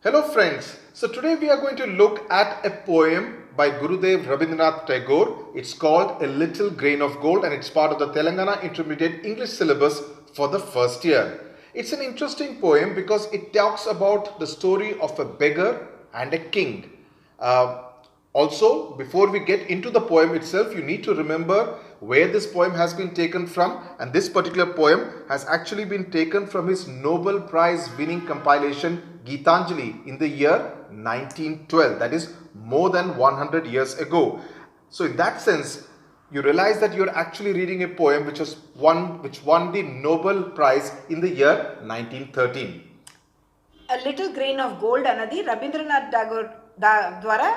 Hello friends, so today we are going to look at a poem by Gurudev Rabindranath Tagore. It's called A Little Grain of Gold and it's part of the Telangana Intermediate English syllabus for the first year. It's an interesting poem because it talks about the story of a beggar and a king. Also, before we get into the poem itself, you need to remember where this poem has been taken from, and this particular poem has actually been taken from his Nobel Prize winning compilation Gitanjali in the year 1912, that is more than 100 years ago. So in that sense, you realize that you're actually reading a poem which won the Nobel Prize in the year 1913. A Little Grain of Gold అన్నది రవీంద్రనాథ్ ఠాగూర్ ద్వారా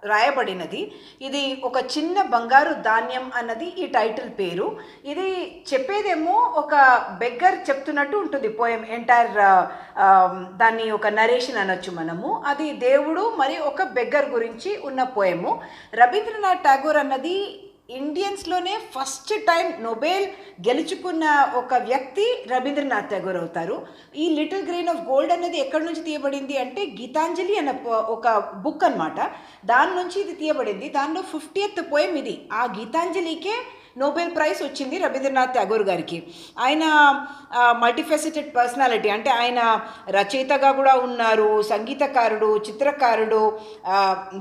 రాయబడినది. ఇది ఒక చిన్న బంగారు ధాన్యం అన్నది ఈ title పేరు. ఇది చెప్పేదేమో ఒక బెగ్గర్ చెప్తున్నట్టు ఉంటుంది పోయం ఎంటైర్. దాన్ని ఒక నరేషన్ అనొచ్చు మనము. అది దేవుడు మరి ఒక బెగ్గర్ గురించి ఉన్న పోయము. రవీంద్రనాథ్ ఠాగూర్ అన్నది ఇండియన్స్లోనే ఫస్ట్ టైం నోబెల్ గెలుచుకున్న ఒక వ్యక్తి రవీంద్రనాథ్ ఠాగూర్ అవుతారు. ఈ లిటిల్ గ్రెయిన్ ఆఫ్ గోల్డ్ అనేది ఎక్కడి నుంచి తీయబడింది అంటే గీతాంజలి అన్న ఒక బుక్ అనమాట. దాని నుంచి ఇది తీయబడింది. దానిలో 50th పోయం ఇది. ఆ గీతాంజలికే నోబెల్ ప్రైజ్ వచ్చింది రవీంద్రనాథ్ ఠాగూర్ గారికి. ఆయన మల్టీఫెసిటెడ్ పర్సనాలిటీ, అంటే ఆయన రచయితగా కూడా ఉన్నారు, సంగీతకారుడు, చిత్రకారుడు,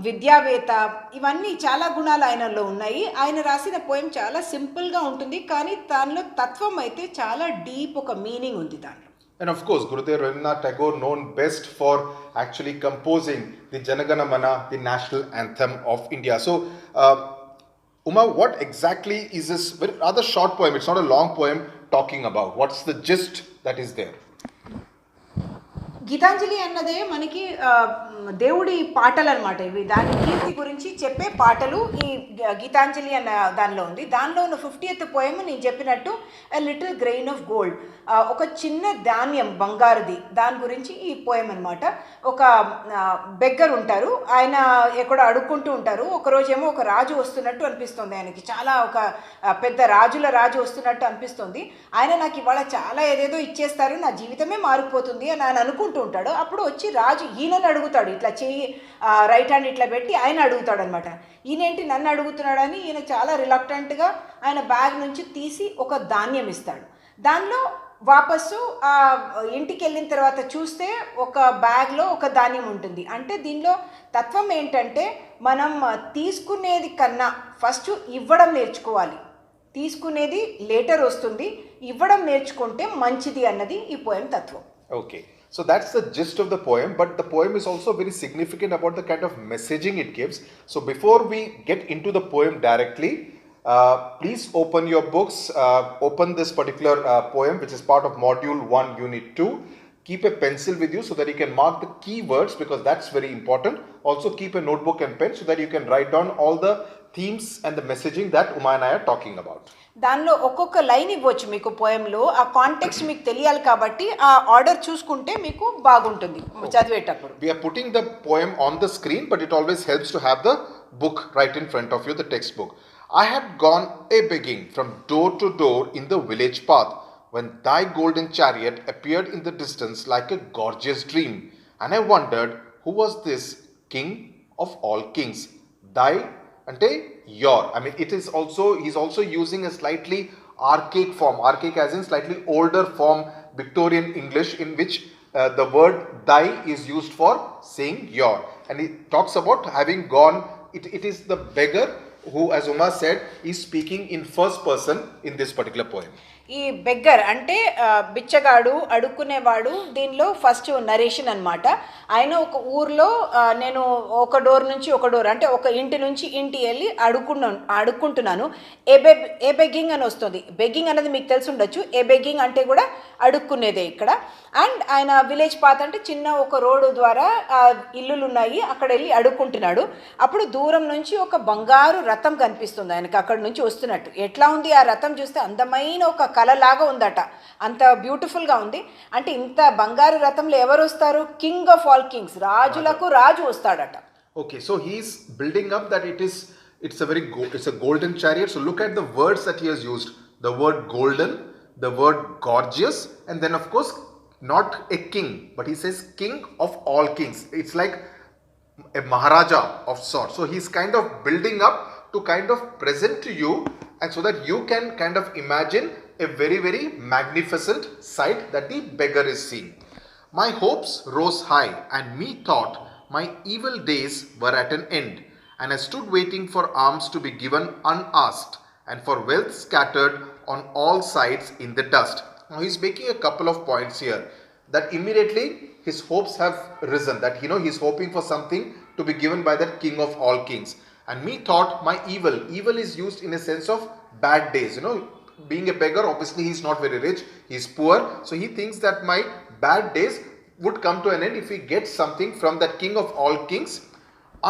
విద్యావేత్త, ఇవన్నీ చాలా గుణాలు ఆయనలో ఉన్నాయి. ఆయన రాసిన పోయం చాలా సింపుల్గా ఉంటుంది, కానీ దానిలో తత్వం అయితే చాలా డీప్ ఒక మీనింగ్ ఉంది దాంట్లో. And of course, Gurudev Rabindranath Tagore, known best for actually composing the Janagana Mana, the national anthem of India. So, Uma, what exactly is this rather short poem? It's not a long poem talking about. What's the gist that is there? Gitanjali అన్నదే మనకి దేవుడి పాటలు అనమాట. ఇవి దాని కీర్తి గురించి చెప్పే పాటలు ఈ గీతాంజలి అన్న దానిలో ఉంది. దానిలో ఉన్న 50th పోయం నేను చెప్పినట్టు ఎ లిటిల్ గ్రెయిన్ ఆఫ్ గోల్డ్, ఒక చిన్న ధాన్యం బంగారుది, దాని గురించి ఈ పోయం అనమాట. ఒక బెగ్గర్ ఉంటారు, ఆయన ఎక్కడో అడుక్కుంటూ ఉంటారు. ఒకరోజేమో ఒక రాజు వస్తున్నట్టు అనిపిస్తుంది ఆయనకి, చాలా ఒక పెద్ద రాజుల రాజు వస్తున్నట్టు అనిపిస్తుంది. ఆయన నాకు ఇవాళ చాలా ఏదేదో ఇచ్చేస్తారు, నా జీవితమే మారిపోతుంది అని ఆయన అనుకుంటూ ఉంటాడు. అప్పుడు వచ్చి రాజు ఈయనని అడుగుతాడు, ఇట్లా చెయ్యి రైట్ హ్యాండ్ ఇట్లా పెట్టి ఆయన అడుగుతాడు అనమాట. ఈయనేంటి నన్ను అడుగుతున్నాడని ఈయన చాలా రిలక్టెంట్గా ఆయన బ్యాగ్ నుంచి తీసి ఒక ధాన్యం ఇస్తాడు. దానిలో వాపస్సు ఇంటికి వెళ్ళిన తర్వాత చూస్తే ఒక బ్యాగ్లో ఒక ధాన్యం ఉంటుంది. అంటే దీనిలో తత్వం ఏంటంటే మనం తీసుకునేది కన్నా ఫస్ట్ ఇవ్వడం నేర్చుకోవాలి. తీసుకునేది లేటర్ వస్తుంది, ఇవ్వడం నేర్చుకుంటే మంచిది అన్నది ఈ పోయం తత్వం. Okay. So that's the gist of the poem, but the poem is also very significant about the kind of messaging it gives. So before we get into the poem directly, please open your books, open this particular poem which is part of module 1 unit 2. Keep a pencil with you so that you can mark the key words because that's very important. Also keep a notebook and pen so that you can write down all the themes and the messaging that Uma and I are talking about. దానిలో ఒక్కొక్క line ఇవ్వచ్చు మీకు పోయంలో. ఆ context మీకు తెలియాలి కాబట్టి ఆ order చూసుకుంటే మీకు బాగుంటుంది చదివేటప్పుడు. We are putting the poem on the screen, but it always helps to have the book right in front of you, the textbook. I had gone a-begging from door to door in the village path when thy golden chariot appeared in the distance like a gorgeous dream, and I wondered who was this king of all kings. Thy ante your, I mean it is also, he's also using a slightly archaic form, archaic as in slightly older form Victorian English in which the word thy is used for saying your, and he talks about having gone. It is the beggar who, as Uma said, is speaking in first person in this particular poem. ఈ beggar అంటే బిచ్చగాడు, అడుక్కునేవాడు. దీనిలో first narration అనమాట. ఆయన ఒక ఊర్లో నేను ఒక door నుంచి ఒక డోర్ అంటే ఒక ఇంటి నుంచి ఇంటి వెళ్ళి అడుక్కుంటున్నాను. ఏ బెగ్గింగ్ అని వస్తుంది. బెగ్గింగ్ అనేది మీకు తెలిసి ఉండొచ్చు. ఏ బెగ్గింగ్ అంటే కూడా అడుక్కునేదే ఇక్కడ. అండ్ ఆయన విలేజ్ పాత్ అంటే చిన్న ఒక రోడ్డు ద్వారా ఇల్లులు ఉన్నాయి, అక్కడ వెళ్ళి అడుక్కుంటున్నాడు. అప్పుడు దూరం నుంచి ఒక బంగారు రథం కనిపిస్తుంది ఆయనకు, అక్కడ నుంచి వస్తున్నట్టు. ఎట్లా ఉంది ఆ రథం చూస్తే అందమైన ఒక కళలాగా ఉందట, అంత బ్యూటిఫుల్గా ఉంది. అంటే ఇంత బంగారు రథంలో ఎవరు వస్తారు? కింగ్ ఆఫ్ ఆల్ కింగ్స్, రాజులకు రాజు వస్తాడట. Okay, so he's building up that it's a golden chariot. So look at the words that he has used. The word golden, the word gorgeous, and then of course not a king, but he says king of all kings. It's like a Maharaja of sorts. So he's kind of building up to kind of present to you, and so that you can kind of imagine a very, very magnificent sight that the beggar is seeing. My hopes rose high, and me thought my evil days were at an end, and I stood waiting for alms to be given unasked, and for wealth scattered on all sides in the dust. Now he's making a couple of points here that immediately his hopes have risen, that he's hoping for something to be given by that king of all kings. And me thought my evil is used in a sense of bad days. Being a beggar, obviously he's not very rich, he's poor, so he thinks that my bad days would come to an end if he gets something from that king of all kings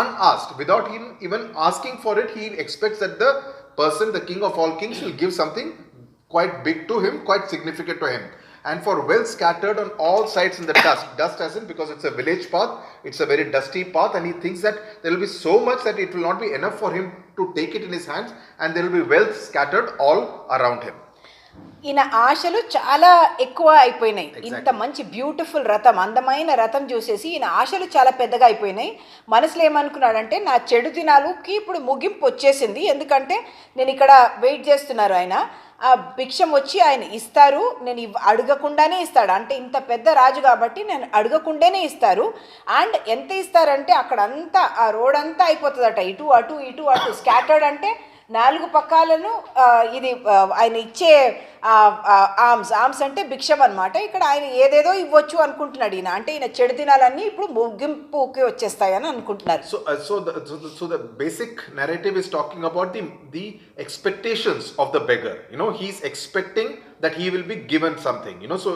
unasked. Without him even asking for it, he expects that the person, the king of all kings, will give something quite big to him, quite significant to him. And for wealth scattered on all sides in the dust as in, because it's a village path, it's a very dusty path, and he thinks that there will be so much that it will not be enough for him to take it in his hands, and there will be wealth scattered all around him. ఈయన ఆశలు చాలా ఎక్కువ అయిపోయినాయి. ఇంత మంచి beautiful రథం, అందమైన రథం చూసేసి ఈయన ఆశలు చాలా పెద్దగా అయిపోయినాయి. మనసులో ఏమనుకున్నాడంటే, నా చెడు దినాలకి ఇప్పుడు ముగింపు వచ్చేసింది, ఎందుకంటే నేను ఇక్కడ వెయిట్ చేస్తున్నారు ఆయన, ఆ భిక్షం వచ్చి ఆయన ఇస్తారు, నేను అడగకుండానే ఇస్తాడు, అంటే ఇంత పెద్ద రాజు కాబట్టి నేను అడగకుండానే ఇస్తారు. అండ్ ఎంత ఇస్తారంటే అక్కడంతా ఆ రోడ్ అంతా అయిపోతుందట, ఇటు అటు ఇటు అటు స్కాటర్డ్, అంటే 4 పక్కాలను ఇది ఆయన ఇచ్చే ఆర్మ్స్ అంటే భిక్షం అనమాట. ఇక్కడ ఆయన ఏదేదో ఇవ్వచ్చు అనుకుంటున్నాడు ఈయన, అంటే ఈయన చెడు దినాలన్నీ ఇప్పుడు ముగింపుకి వచ్చేస్తాయని అనుకుంటున్నారు. So the basic narrative is talking about the expectations of the beggar. He's expecting that he will be given something. So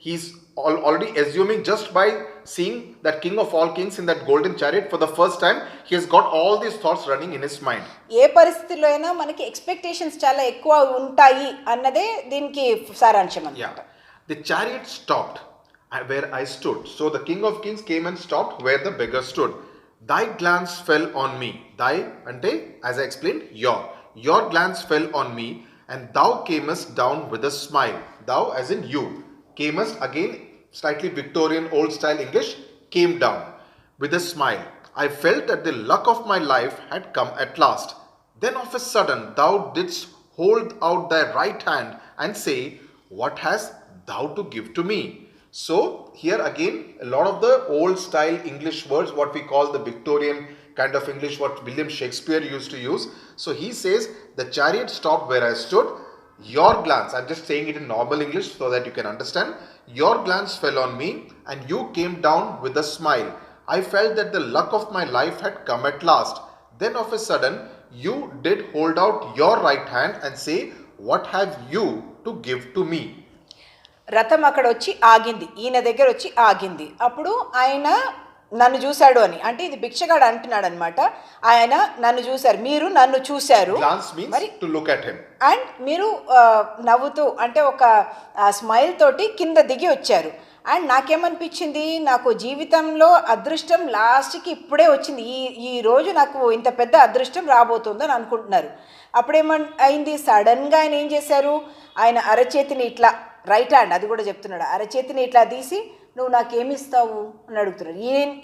he's already assuming, just by seeing that king of all kings in that golden chariot for the first time, he has got all these thoughts running in his mind. ఏ పరిస్థితిలో అయినా మనకి expectations చాలా ఎక్కువ ఉంటాయి అన్నదే దీనికి సారాంశం అన్నమాట. The chariot stopped where I stood. So the king of kings came and stopped where the beggar stood. Thy glance fell on me. Thy ante, as I explained, your glance fell on me, and thou camest down with a smile. Thou as in you camest, again slightly Victorian old style English, came down with a smile. I felt that the luck of my life had come at last. Then of a sudden thou didst hold out thy right hand and say, what hast thou to give to me? So here again a lot of the old style English words, what we call the Victorian kind of English, what William Shakespeare used to use. So he says, the chariot stopped where I stood. Your glance, I'm just saying it in normal English so that you can understand. Your glance fell on me, and you came down with a smile. I felt that the luck of my life had come at last. Then of a sudden, you did hold out your right hand and say, what have you to give to me? రథం అక్కడ వచ్చి ఆగింది, ఈయన దగ్గర వచ్చి ఆగింది. అప్పుడు ఆయన నన్ను చూశాడు అని, అంటే ఇది భిక్షగాడు అంటున్నాడు అనమాట. ఆయన నన్ను చూశారు, మీరు నన్ను చూశారు, మరి to look at him, and మీరు నవ్వుతూ అంటే ఒక స్మైల్ తోటి కింద దిగి వచ్చారు. అండ్ నాకేమనిపించింది, నాకు జీవితంలో అదృష్టం లాస్ట్కి ఇప్పుడే వచ్చింది, ఈ రోజు నాకు ఇంత పెద్ద అదృష్టం రాబోతుందని అనుకుంటున్నారు. అప్పుడేమయింది, సడన్గా ఆయన ఏం చేశారు, ఆయన అరచేతిని ఇట్లా, రైట్ హ్యాండ్ అది కూడా చెప్తున్నాడు, అరచేతిని ఇట్లా తీసి, నువ్వు నాకేమిస్తావు అని అడుగుతున్నాడు.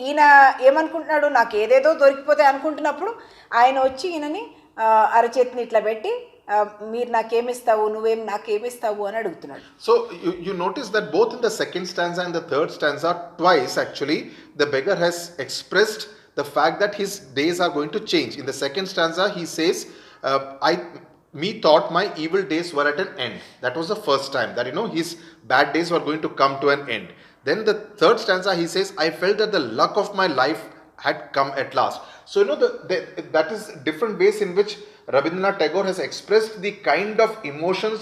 ఈయన ఏమనుకుంటున్నాడు, నాకు ఏదేదో దొరికిపోతే అనుకుంటున్నప్పుడు ఆయన వచ్చి ఈయనని అరచేతిని ఇట్లా పెట్టి, మీరు నాకేమిస్తావు, నువ్వేం నాకేమిస్తావు అని అడుగుతున్నాడు. So you notice that both in the second stanza and the third stanza, twice actually the beggar has expressed the fact that his days are going to change. In the second stanza he says, me thought my evil days were at an end. That was the first time that his bad days were going to come to an end. Then the third stanza he says, I felt that the luck of my life had come at last. So that is different ways in which Rabindranath Tagore has expressed the kind of emotions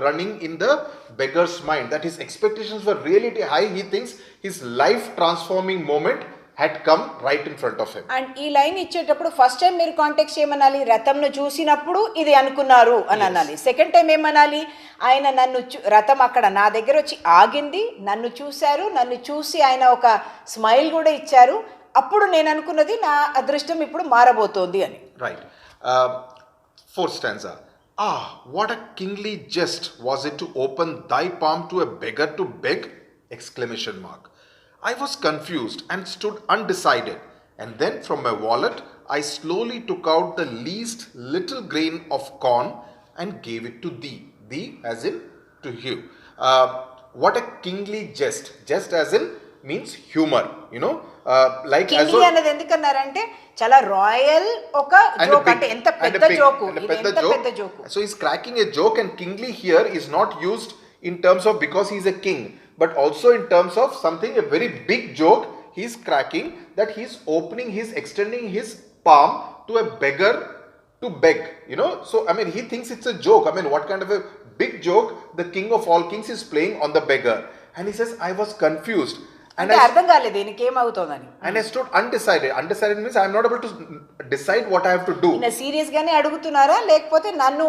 running in the beggar's mind, that his expectations were really high. He thinks his life transforming moment had come right in front of him. And ఈ line ఇచ్చేటప్పుడు first time మీరు context ఏమనాలి, రథంను చూసినప్పుడు ఇది అనుకున్నారు అని అనాలి. Second time ఏమనాలి, ఆయన నన్ను రథం అక్కడ నా దగ్గర వచ్చి ఆగింది, నన్ను చూశారు, నన్ను చూసి ఆయన ఒక స్మైల్ కూడా ఇచ్చారు, అప్పుడు నేను అనుకున్నది నా అదృష్టం ఇప్పుడు మారబోతోంది అని. Right. Fourth stanza. What a kingly jest was it to open thy palm to a beggar to beg. Exclamation mark. I was confused and stood undecided. And then from my wallet, I slowly took out the least little grain of corn and gave it to thee. Thee as in to you. What a kingly jest. Jest as in means humor. Like as kingly అన్నది ఎందుకన్నారంటే చాలా royal ఒక joke, అంటే ఎంత పెద్ద joke, ఇది ఎంత పెద్ద joke. So he's cracking a joke, and kingly here is not used in terms of because he's a king, but also in terms of something, a very big joke he's cracking, that he's extending his palm to a beggar to beg. So I mean, he thinks it's a joke. I mean, what kind of a big joke the king of all kings is playing on the beggar? And he says, I was confused. అంటే అర్థం కాలేదు దీనికి ఏమవుతోందని. And I stood undecided. Undecided means I'm not able to decide what I have to do. Serious గానే అడుగుతున్నారా లేకపోతే నన్ను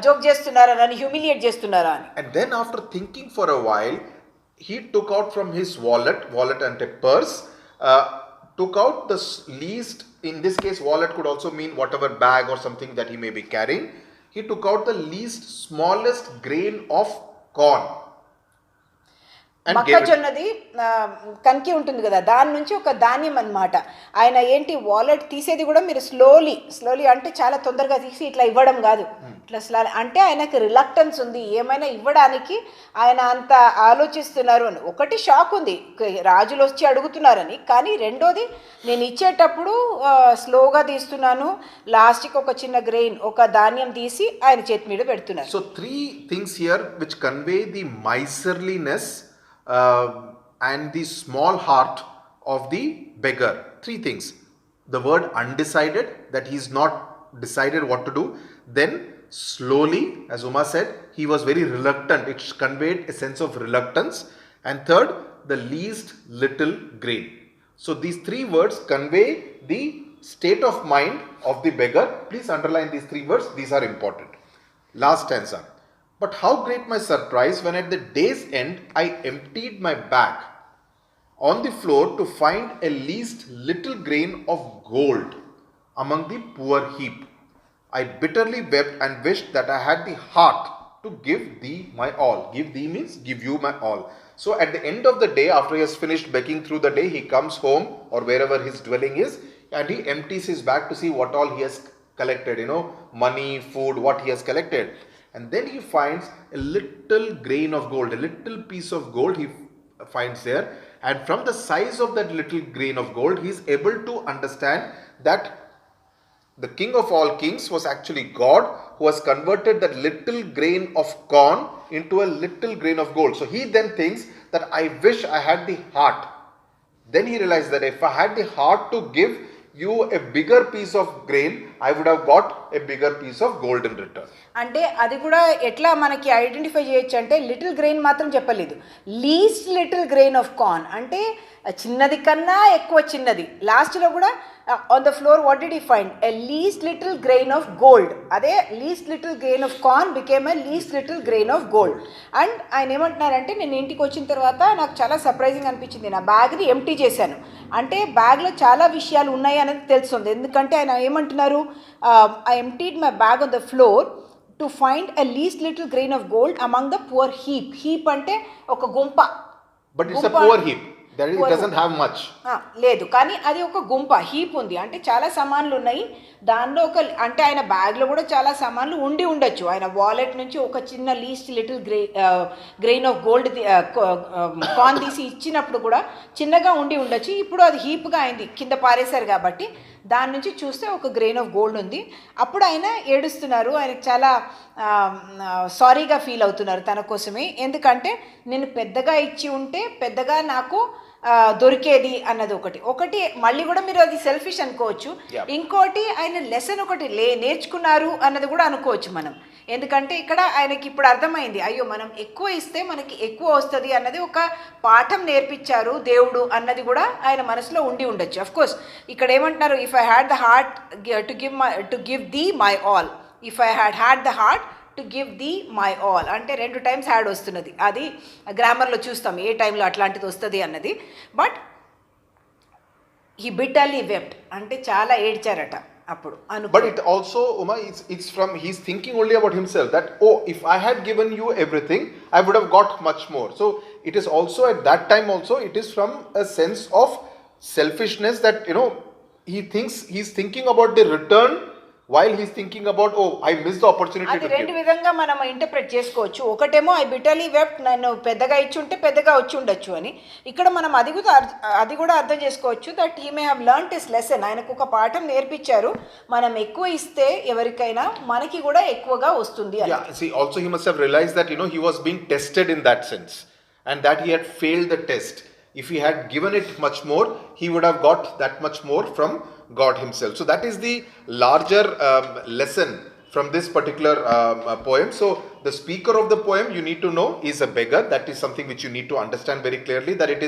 joke చేస్తున్నారా, నన్ను హ్యూమిలియేట్ చేస్తున్నారా అని. And then after thinking for a while, he took out from his wallet and a purse, took out the least, in this case wallet could also mean whatever bag or something that he may be carrying. He took out the least smallest grain of corn. మొక్కజొన్నది కంకి ఉంటుంది కదా, దాని నుంచి ఒక ధాన్యం అన్నమాట. ఆయన ఏంటి వాలెట్ తీసేది కూడా మీరు స్లోలీ అంటే చాలా తొందరగా తీసి ఇట్లా ఇవ్వడం కాదు, ఇట్లా అంటే ఆయనకి రిలక్టెన్స్ ఉంది ఏమైనా ఇవ్వడానికి, ఆయన అంత ఆలోచిస్తున్నారు అని. ఒకటి షాక్ ఉంది రాజులు వచ్చి అడుగుతున్నారని, కానీ రెండోది నేను ఇచ్చేటప్పుడు స్లోగా తీస్తున్నాను, లాస్ట్కి ఒక చిన్న గ్రెయిన్ ఒక ధాన్యం తీసి ఆయన చేతి మీద పెడుతున్నారు. So 3 things here which convey the miserliness and the small heart of the beggar. 3 things. The word undecided, that he's not decided what to do. Then slowly, as Uma said, he was very reluctant. It conveyed a sense of reluctance. And third, the least little grain. So these 3 words convey the state of mind of the beggar. Please underline these 3 words. These are important. Last stanza. But how great my surprise when at the day's end I emptied my bag on the floor to find a least little grain of gold among the poor heap. I bitterly wept and wished that I had the heart to give thee my all. Give thee means give you my all. So at the end of the day, after he has finished begging through the day, he comes home or wherever his dwelling is, and he empties his bag to see what all he has collected, money, food, what he has collected. And then he finds a little grain of gold, a little piece of gold he finds there. And from the size of that little grain of gold, he is able to understand that the king of all kings was actually God, who has converted that little grain of corn into a little grain of gold. So he then thinks that I wish I had the heart. Then he realized that if I had the heart to give you a bigger piece of grain, I would have got a bigger piece of gold in return. అంటే అది కూడా ఎట్లా మనకి identify చేయొచ్చు అంటే, little grain మాత్రం చెప్పలేదు, least little grain of corn అంటే చిన్నది కన్నా ఎక్కువ చిన్నది. లాస్ట్లో కూడా on the floor what did he find? A least little grain of gold. అదే least little grain of corn became a least little grain of gold. And ఆయన ఏమంటున్నారంటే, నేను ఇంటికి వచ్చిన తర్వాత నాకు చాలా సర్ప్రైజింగ్ అనిపించింది, నా బ్యాగ్ని ఎంప్టీ చేశాను. అంటే బ్యాగ్లో చాలా విషయాలు ఉన్నాయి అనేది తెలుస్తుంది, ఎందుకంటే ఆయన ఏమంటున్నారు, I emptied my bag on the floor to find a least little grain of gold among the poor heap. Heap అంటే ఒక గుంప. But it's a poor heap. It doesn't have much. లేదు, కానీ అది ఒక గుంప హీప్ ఉంది, అంటే చాలా సామాన్లు ఉన్నాయి దానిలో. అంటే ఆయన బ్యాగ్లో కూడా చాలా సామాన్లు ఉండి ఉండొచ్చు. ఆయన వాలెట్ నుంచి ఒక చిన్న least little grain of gold corn తీసి ఇచ్చినప్పుడు కూడా చిన్నగా ఉండి ఉండొచ్చు. ఇప్పుడు అది హీప్గా అయింది, కింద పారేశారు కాబట్టి దాని నుంచి చూస్తే ఒక గ్రెయిన్ ఆఫ్ గోల్డ్ ఉంది. అప్పుడు ఆయన ఏడుస్తున్నారు, ఆయనకు చాలా సారీగా ఫీల్ అవుతున్నారు తన కోసమే. ఎందుకంటే నేను పెద్దగా ఇచ్చి ఉంటే పెద్దగా నాకు దొరికేది అన్నది ఒకటి. మళ్ళీ కూడా మీరు అది సెల్ఫిష్ అనుకోవచ్చు. ఇంకోటి ఆయన లెసన్ ఒకటి నేర్చుకున్నారు అన్నది కూడా అనుకోవచ్చు మనం. ఎందుకంటే ఇక్కడ ఆయనకి ఇప్పుడు అర్థమైంది, అయ్యో మనం ఎక్కువ ఇస్తే మనకి ఎక్కువ వస్తుంది అన్నది ఒక పాఠం నేర్పించారు దేవుడు అన్నది కూడా ఆయన మనసులో ఉండి ఉండొచ్చు. అఫ్ కోర్స్ ఇక్కడ ఏమంటున్నారు, if I had the heart to give the my all. If I had the heart to give the my all అంటే 2 times హ్యాడ్ వస్తున్నది. అది గ్రామర్లో చూస్తాం ఏ టైంలో అట్లాంటిది వస్తుంది అన్నది. బట్ హీ బిట్టర్లీ వెప్ట్ అంటే చాలా ఏడ్చారట అప్పుడు. But it also, Uma, it's from, he's thinking only about himself, that if I had given you everything, I would have got much more. So it is also at that time also, it is from a sense of selfishness that, he's thinking about the return while he's thinking about, oh, I missed the opportunity అది to రెండు give. విధంగా మనం interpret చేసుకోవచ్చు. ఒకటేమో I bitterly wept, నన్ను పెద్దగా ఇచ్చుంటే పెద్దగా వచ్చి ఉండొచ్చు అని. ఇక్కడ మనం అది కూడా అర్థం చేసుకోవచ్చు that he may have learned his lesson. ఆయనకు ఒక పాఠం నేర్పించారు, మనం ఎక్కువ ఇస్తే ఎవరికైనా మనకి కూడా ఎక్కువగా వస్తుంది అని. Yeah, see, also he must have realized that, he was being tested in that sense, and that he had failed the test. If he had given it much more, he would have got that much more from God himself. So that is the larger lesson from this particular poem. So the speaker of the poem, you need to know, is a beggar. That is something which you need to understand very clearly, that it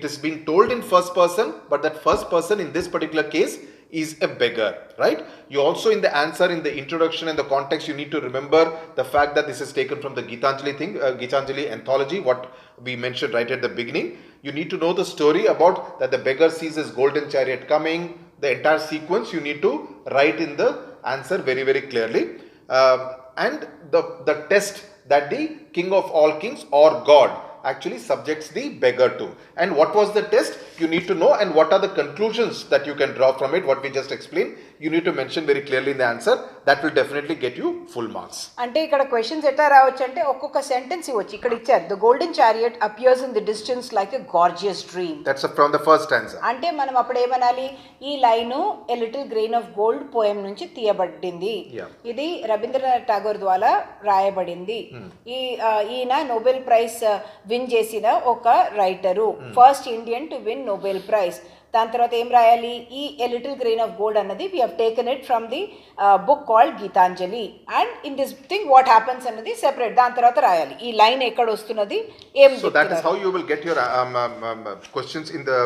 is being told in first person, but that first person in this particular case is a beggar, right? You also, in the answer, in the introduction and the context, you need to remember the fact that this is taken from the Gitanjali thing, Gitanjali anthology, what we mentioned right at the beginning. You need to know the story about that the beggar sees his golden chariot coming. The entire sequence you need to write in the answer very, very clearly. And the test that the king of all kings or God actually subjects the beggar to. And what was the test? You need to know, and what are the conclusions that you can draw from it, what we just explained. You need to mention very clearly in the answer. That will definitely get you full marks. అంటే ఇక్కడ questions ఎట్లా రావచ్చు అంటే ఒక్కొక్క sentence ఇవ్వచ్చు. ఇక్కడ ఇచ్చారు, the golden chariot appears in the distance like a gorgeous dream. That's from the first stanza. అంటే మనం అప్పుడు ఏమనాలి, ఈ line a little grain of gold poem నుంచి తీయబడింది. ఇది రవీంద్రనాథ్ ఠాగూర్ ద్వారా రాయబడింది. ఈయన నోబెల్ ప్రైజ్ విన్ చేసిన ఒక writer, first Indian to win Nobel prize. దాని తర్వాత ఏం రాయాలి, ఈ a little grain of gold అన్నది we have taken it from the book called Gitanjali, and in this thing what happens అన్నది సెపరేట్. దాని తర్వాత రాయాలి ఈ లైన్ ఎక్కడ వస్తున్నది ఏం. So that is how you will get your questions in the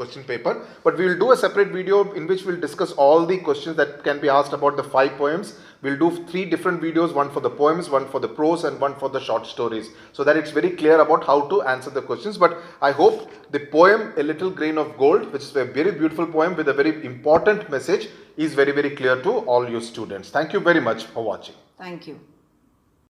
question paper. But we will do a separate video in which we will discuss all the questions that can be asked about the 5 poems. We'll do 3 different videos, one for the poems, one for the prose, and one for the short stories, so that it's very clear about how to answer the questions. But I hope the poem A Little Grain of Gold, which is a very beautiful poem with a very important message, is very, very clear to all you students. Thank you very much for watching. Thank you.